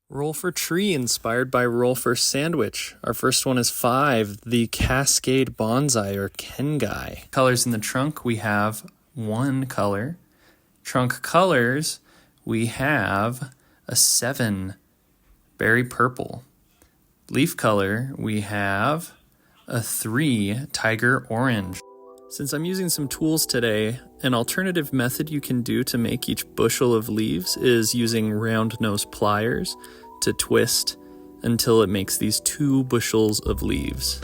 Roll for tree inspired by roll for sandwich. Our first one is 5, the Cascade Bonsai or Kengai. Colors in the trunk, we have 1 color. Trunk colors, we have a 7, berry purple. Leaf color, we have a 3, tiger orange. Since I'm using some tools today, an alternative method you can do to make each bushel of leaves is using round nose pliers to twist until it makes these 2 bushels of leaves.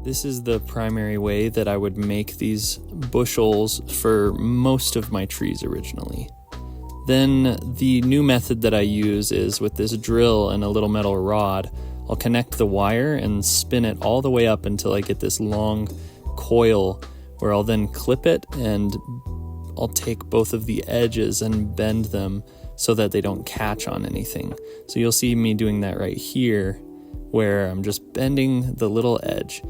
This is the primary way that I would make these bushels for most of my trees originally. Then the new method that I use is with this drill and a little metal rod, I'll connect the wire and spin it all the way up until I get this long coil where I'll then clip it and I'll take both of the edges and bend them so that they don't catch on anything. So you'll see me doing that right here where I'm just bending the little edge.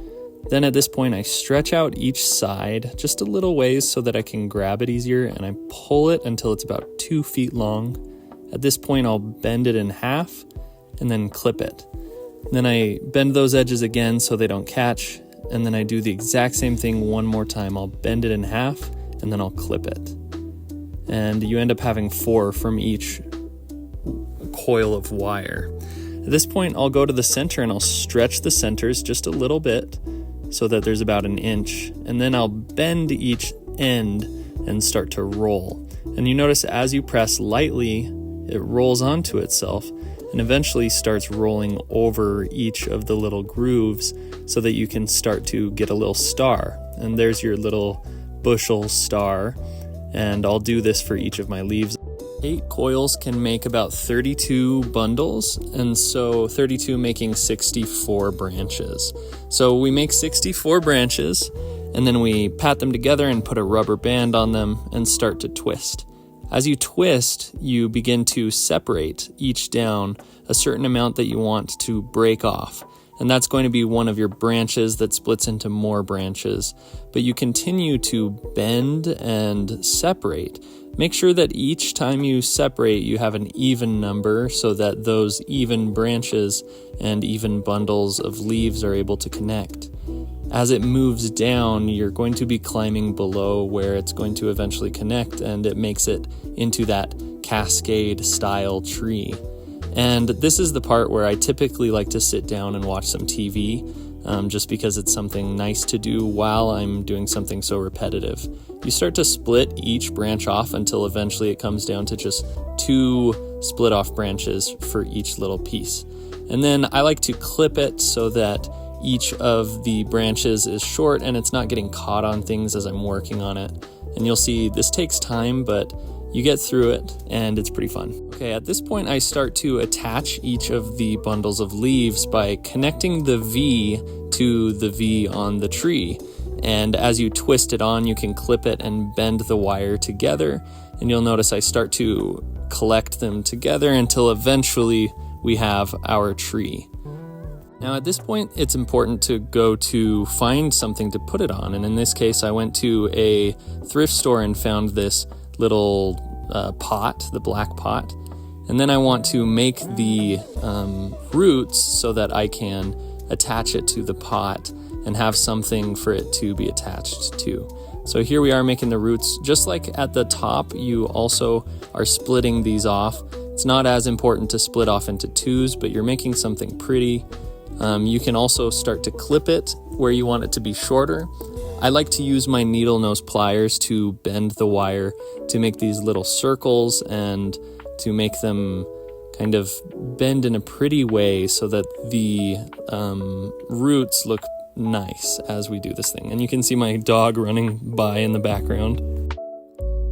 Then at this point I stretch out each side just a little ways so that I can grab it easier, and I pull it until it's about 2 feet long. At this point I'll bend it in half and then clip it. Then I bend those edges again so they don't catch, and then I do the exact same thing one more time. I'll bend it in half and then I'll clip it. And you end up having 4 from each coil of wire. At this point, I'll go to the center and I'll stretch the centers just a little bit so that there's about 1 inch. And then I'll bend each end and start to roll. And you notice as you press lightly, it rolls onto itself and eventually starts rolling over each of the little grooves so that you can start to get a little star. And there's your little bushel star. And I'll do this for each of my leaves. 8 coils can make about 32 bundles, and so 32 making 64 branches. So we make 64 branches, and then we pat them together and put a rubber band on them and start to twist. As you twist, you begin to separate each down a certain amount that you want to break off. And that's going to be one of your branches that splits into more branches. But you continue to bend and separate. Make sure that each time you separate, you have an even number so that those even branches and even bundles of leaves are able to connect. As it moves down, you're going to be climbing below where it's going to eventually connect, and it makes it into that cascade style tree. And this is the part where I typically like to sit down and watch some TV, just because it's something nice to do while I'm doing something so repetitive. You start to split each branch off until eventually it comes down to just 2 split off branches for each little piece. And then I like to clip it so that each of the branches is short and it's not getting caught on things as I'm working on it. And you'll see this takes time, but you get through it and it's pretty fun. Okay, at this point I start to attach each of the bundles of leaves by connecting the V to the V on the tree. And as you twist it on, you can clip it and bend the wire together. And you'll notice I start to collect them together until eventually we have our tree. Now at this point, it's important to go to find something to put it on. And in this case, I went to a thrift store and found this little pot, the black pot. And then I want to make the roots so that I can attach it to the pot and have something for it to be attached to. So here we are making the roots. Just like at the top, you also are splitting these off. It's not as important to split off into 2s, but you're making something pretty. You can also start to clip it where you want it to be shorter. I like to use my needle nose pliers to bend the wire to make these little circles and to make them kind of bend in a pretty way so that the roots look nice as we do this thing. And you can see my dog running by in the background.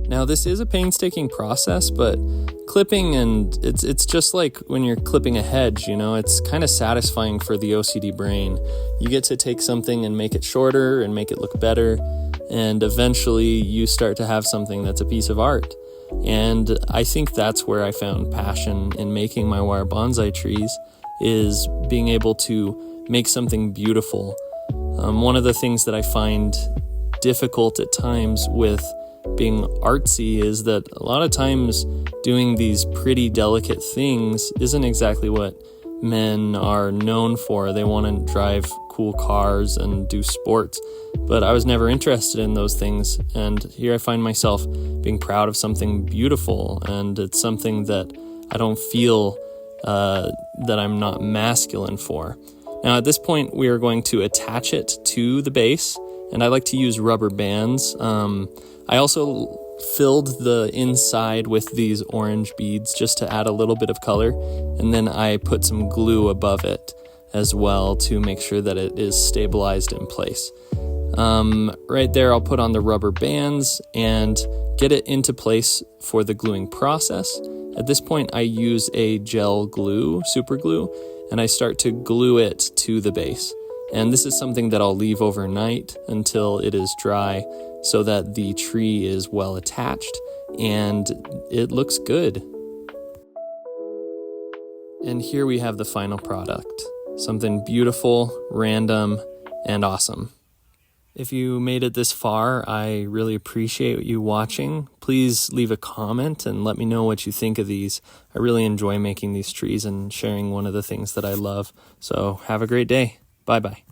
Now this is a painstaking process, but clipping, and it's just like when you're clipping a hedge, you know, it's kind of satisfying for the OCD brain. You get to take something and make it shorter and make it look better, and eventually you start to have something that's a piece of art. And I think that's where I found passion in making my wire bonsai trees, is being able to make something beautiful. One of the things that I find difficult at times with being artsy is that a lot of times doing these pretty delicate things isn't exactly what men are known for. They want to drive cool cars and do sports, but I was never interested in those things, and here I find myself being proud of something beautiful, and it's something that I don't feel that I'm not masculine for. Now at this point we are going to attach it to the base, and I like to use rubber bands. I also filled the inside with these orange beads just to add a little bit of color, and then I put some glue above it as well to make sure that it is stabilized in place. Right there I'll put on the rubber bands and get it into place for the gluing process. At this point I use a gel glue, super glue, and I start to glue it to the base. And this is something that I'll leave overnight until it is dry so that the tree is well attached and it looks good. And here we have the final product. Something beautiful, random, and awesome. If you made it this far, I really appreciate you watching. Please leave a comment and let me know what you think of these. I really enjoy making these trees and sharing one of the things that I love. So have a great day. Bye-bye.